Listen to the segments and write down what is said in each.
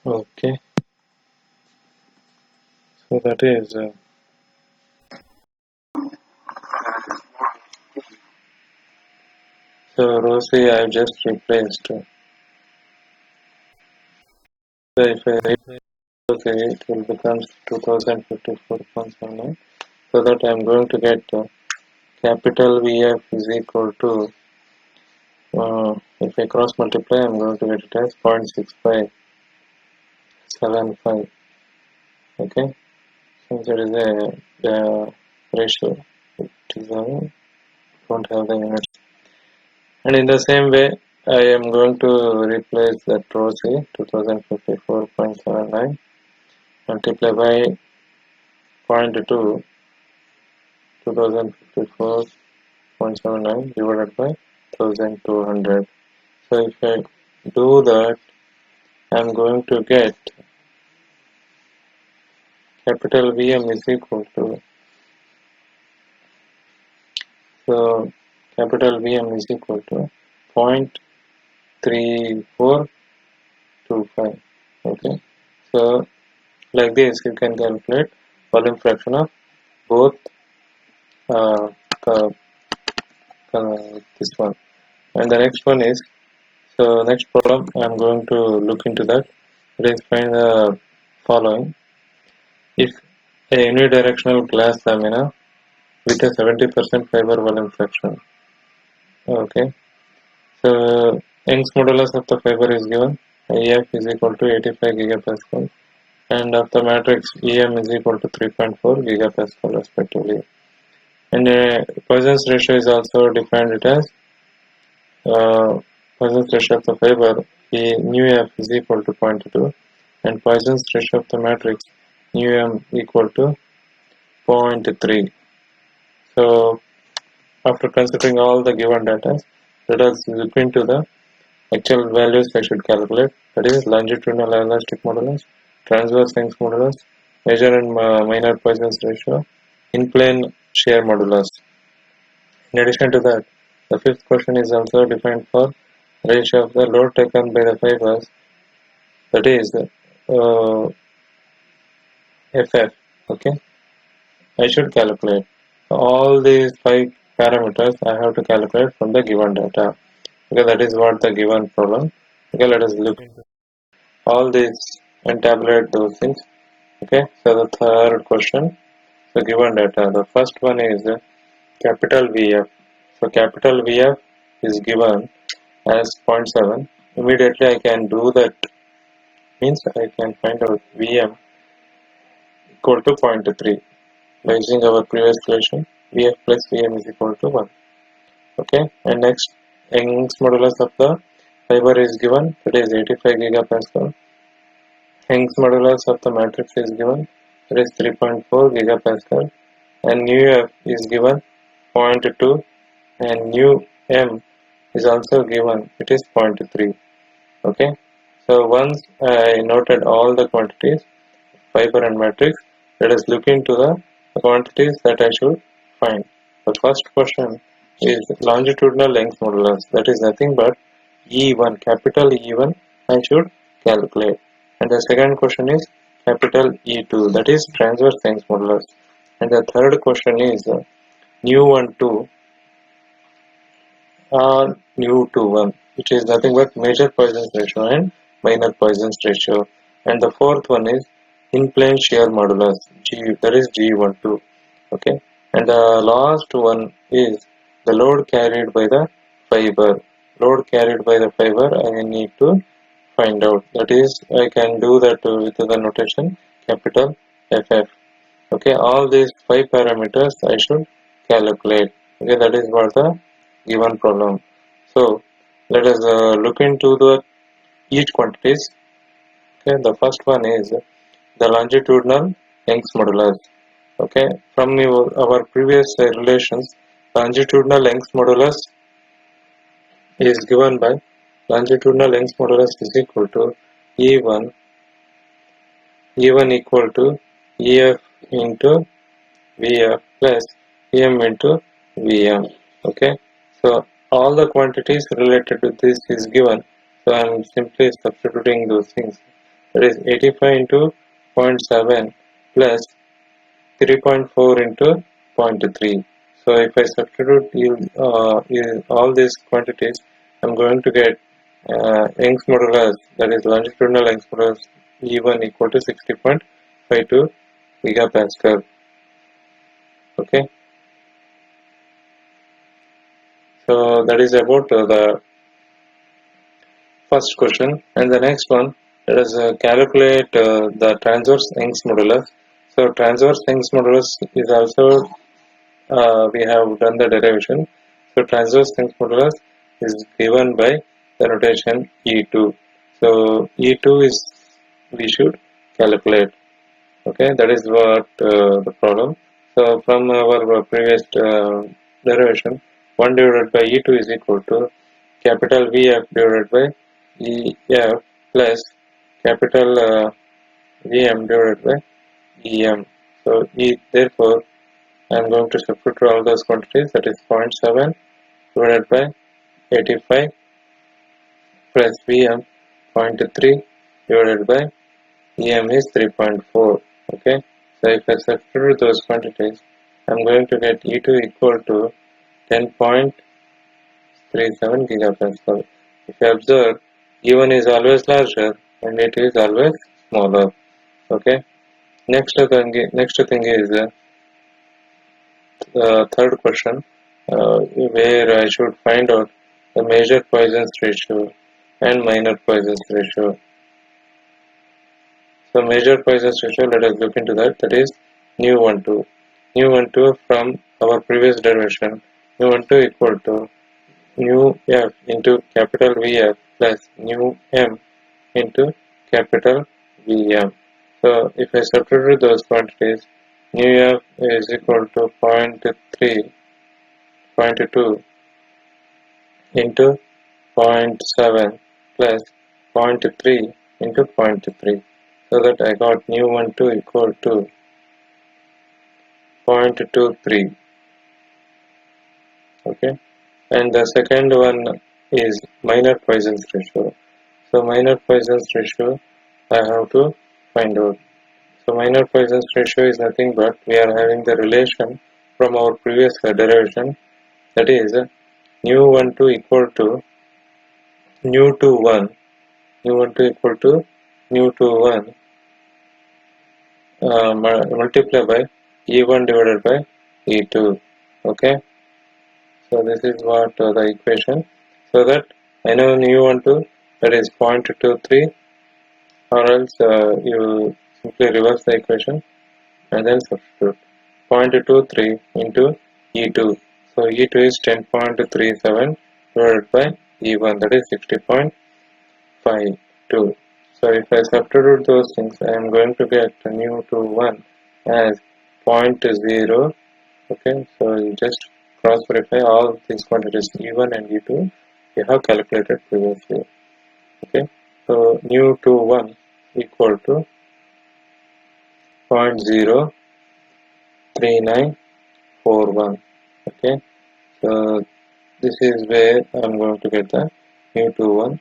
Okay, so that is so row C I have just replaced. So if I replace row C, it will become 2054.79. So that I am going to get capital VF is equal to if I cross multiply, I am going to get it as 0.6575. Okay, since it is the ratio, it is don't have the units. And in the same way, I am going to replace that row C 2054.79 multiply by 0.2 2054.79 divided by 1200. So if I do that, I am going to get capital VM is equal to, so capital VM is equal to 0.3425. Okay, so like this you can calculate volume fraction of both uh, this one. And the next one is, so next problem I am going to look into that. It is find the following. If a unidirectional glass lamina with a 70% fiber volume fraction. Okay, so Young's modulus of the fiber is given. EF is equal to 85 gigapascal, and of the matrix EM is equal to 3.4 gigapascal respectively. And Poisson's ratio is also defined it as Poisson's ratio of the fiber nu F is equal to 0.2, and Poisson's ratio of the matrix nu M equal to 0.3. So after considering all the given data, let us look into the actual values I should calculate. That is longitudinal elastic modulus, transverse Young's modulus, major and minor Poisson's ratio, in plane shear modulus. In addition to that, the fifth question is also defined for ratio of the load taken by the fibers, that is FF. Okay, I should calculate all these 5 parameters. I have to calculate from the given data. Okay, that is what the given problem. Okay, let us look into all these and tabulate those things. Okay, so the third question, the given data. The first one is capital VF. So capital VF is given as 0.7. Immediately I can do that, means I can find out VM equal to 0.3 by using our previous relation. VF plus VM is equal to 1. Okay, and next Young's modulus of the fiber is given, that is 85 gigapascal. Young's modulus of the matrix is given, that is 3.4 gigapascal, and nu F is given 0.2, and nu M is also given, it is 0.3. Okay, so once I noted all the quantities, fiber and matrix, let us look into the quantities that I should find. The first question is longitudinal Young's modulus, that is nothing but E1, capital E1 I should calculate. And the second question is capital E2, that is transverse Young's modulus. And the third question is nu1 2 or nu21, which is nothing but major Poisson's ratio and minor Poisson's ratio. And the fourth one is in plane shear modulus, G, that is G12. Okay, and the last one is the load carried by the fiber. Load carried by the fiber I need to find out. That is, I can do that with the notation capital FF. Okay, all these 5 parameters I should calculate. Okay, that is what the given problem. So let us look into the each quantities. Okay, the first one is the longitudinal Young's modulus. Okay, from our previous relations, longitudinal Young's modulus is given by longitudinal Young's modulus is equal to E1 equal to EF into VF plus EM into VM. Okay, so all the quantities related to this is given, so I am simply substituting those things. that is 85 into 0.7 plus 3.4 into 0.3. So if I substitute all these quantities, I'm going to get Young's modulus, that is longitudinal Young's modulus E1 equal to 60.52 gigapascal. Okay, so that is about the first question. And the next one, let us calculate the transverse Young's modulus. So transverse Young's modulus is also we have done the derivation. So transverse Young's modulus is given by the notation E2. So E2 is we should calculate. Okay, that is what the problem. So from our previous derivation, 1 divided by E2 is equal to capital VF divided by EF plus capital VM divided by EM. So therefore I am going to substitute all those quantities, that is 0.7 divided by 85 plus VM 0.3 divided by EM is 3.4. Okay, so if I substitute those quantities, I am going to get E2 equal to 10.37 gigapascal. If you observe, E1 is always larger and it is always smaller. Okay, next thing is third question, where I should find out the major Poisson's ratio and minor Poisson's ratio. So major Poisson's ratio, let us look into that. That is nu12. Nu12 from our previous derivation, nu12 equal to nu f into capital VF plus nu m into capital VM. So if I substitute those quantities, nu f is equal to 0.3, 0.2 into 0.7 plus 0.3 into 0.3. So that I got nu12 equal to 0.23. Okay, and the second one is minor Poisson's ratio. So minor Poisson's ratio I have to find out. So minor Poisson's ratio is nothing but we are having the relation from our previous derivation, that is nu12 equal to nu21, nu12 equal to nu21 multiply by E1 divided by E2. Okay, so this is what the equation. So that I know nu12, that is 0.23, or else you simply reverse the equation and then substitute 0.23 into E2. So E2 is 10.37 divided by E1, that is 60.52. So if I substitute those things, I am going to get nu21 as 0.0. Okay, so you just cross verify all these quantities E1 and E2 you have calculated previously. Okay, so nu21 equal to 0.03941. Okay, so this is where I am going to get the nu21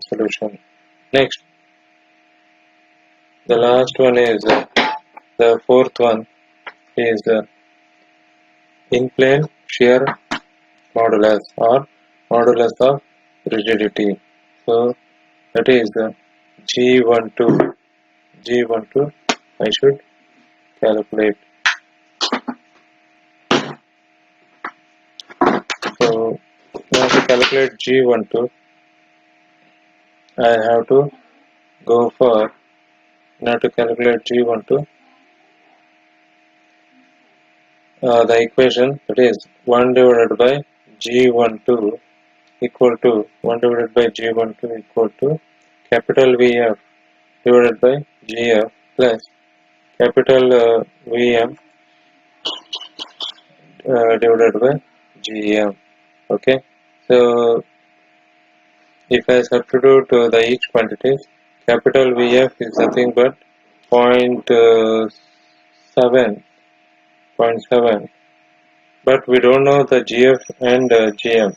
solution. Next, the last one is the fourth one is in plane shear modulus or modulus of rigidity. So that is G12. G12 I should calculate. So now to calculate G12, I have to go for, now to calculate G12, the equation, that is 1 divided by G12 equal to 1 divided by G12 equal to capital VF divided by GF plus capital VM divided by GM. Okay, so if I substitute the each quantities, capital VF is nothing but 0.7, but we don't know the GF and GM.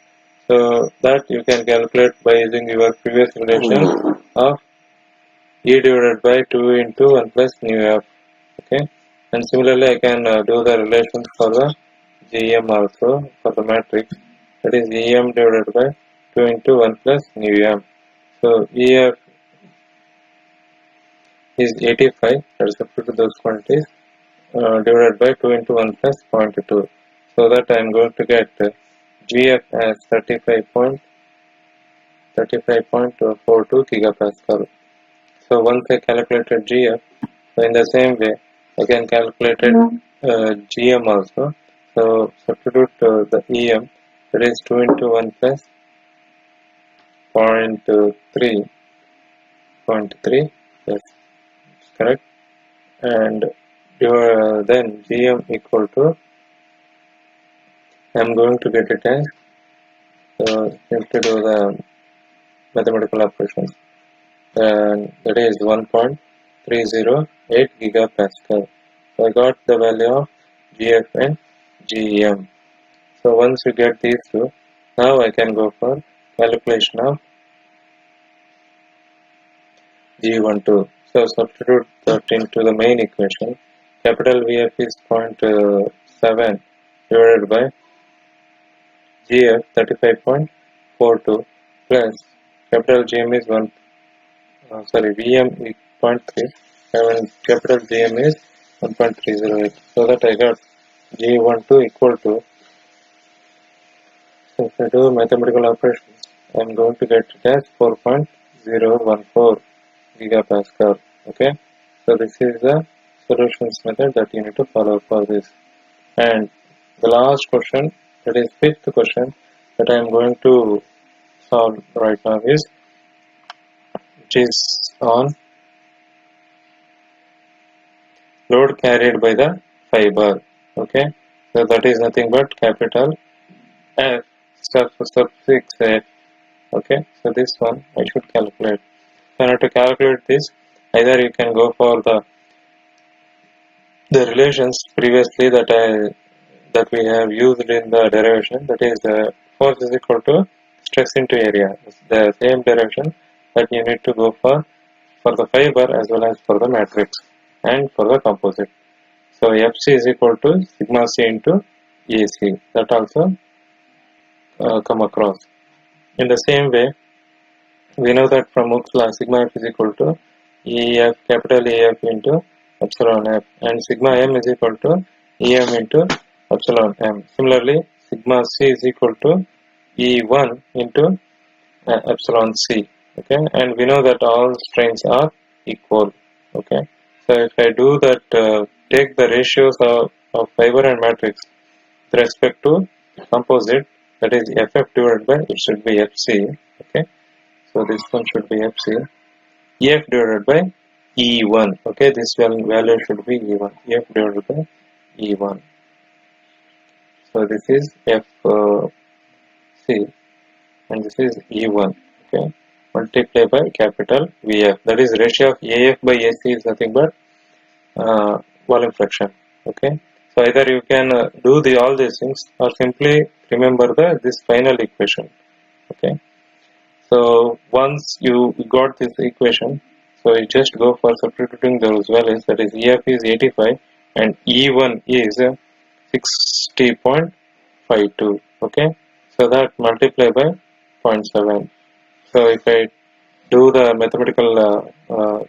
So that you can calculate by using your previous relation of E divided by 2 into 1 plus nu f. Okay, and similarly I can do the relations for the GM also for the matrix, that is EM divided by 2 into 1 plus nu m. So EF is 85, that is substitute those quantities, divided by 2 into 1 plus 0.2. So that I am going to get GF as 35.42 gigapascal. So once I calculated GF, so in the same way I can calculate GM also. So substitute the EM, that is 2 into 1 plus 0.3, yes, correct, and then GM equal to, I am going to get it as, to do the mathematical operations, and that is 1.308 gigapascal. So I got the value of GF and GEM. So once you get these two, now I can go for calculation of G12. So substitute that into the main equation. Capital VF is 0.7 divided by GF 35.42 plus capital GM is VM is 0.3 and capital GM is 1.308. So that I got G12 equal to, so if I do mathematical operations, I am going to get it as 4.014 gigapascal. Okay, so this is the solutions method that you need to follow for this. And the last question, that is fifth question that I am going to solve right now is, which is on load carried by the fiber. Okay, so that is nothing but capital F suffix F. Okay, so this one I should calculate. So in order to calculate this, either you can go for the relations previously that we have used in the derivation, that is force is equal to stress into area. It's the same derivation that you need to go for the fiber as well as for the matrix and for the composite. So Fc is equal to sigma c into AC. That also come across. In the same way, we know that from Hooke's law, sigma f is equal to EF, capital EF into epsilon f, and sigma m is equal to EM into epsilon m. Similarly, sigma c is equal to E1 into epsilon c. Okay, and we know that all strains are equal. Okay, so if I do that, take the ratios of fiber and matrix with respect to composite, that is FF divided by, it should be FC. Okay, so this one should be FC. EF divided by E1. Okay, this value should be E1. EF divided by E1. So this is FC and this is E1. Okay, multiply by capital VF. That is ratio of AF by AC is nothing but volume fraction. Okay, so either you can do all these things or simply remember this final equation. Okay, so once you got this equation, so you just go for substituting those values, that is EF is 85 and E1 is 60.52. okay, so that multiply by 0.7. so if I do the mathematical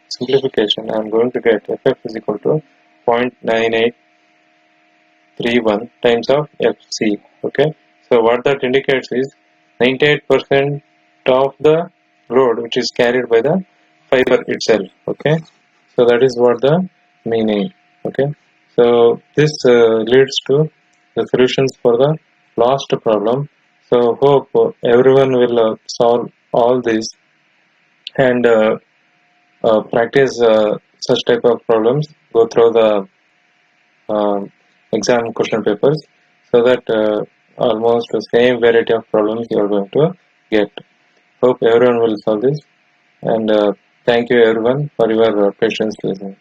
simplification, I am going to get FF is equal to 0.9831 times of FC. Okay, so what that indicates is 98% of the load which is carried by the fiber itself. Okay, so that is what the meaning. Okay, so this leads to the solutions for the last problem. So hope everyone will solve all these and practice such type of problems, go through the exam question papers, so that almost the same variety of problems you are going to get. Hope everyone will solve this, and thank you everyone for your patience listening.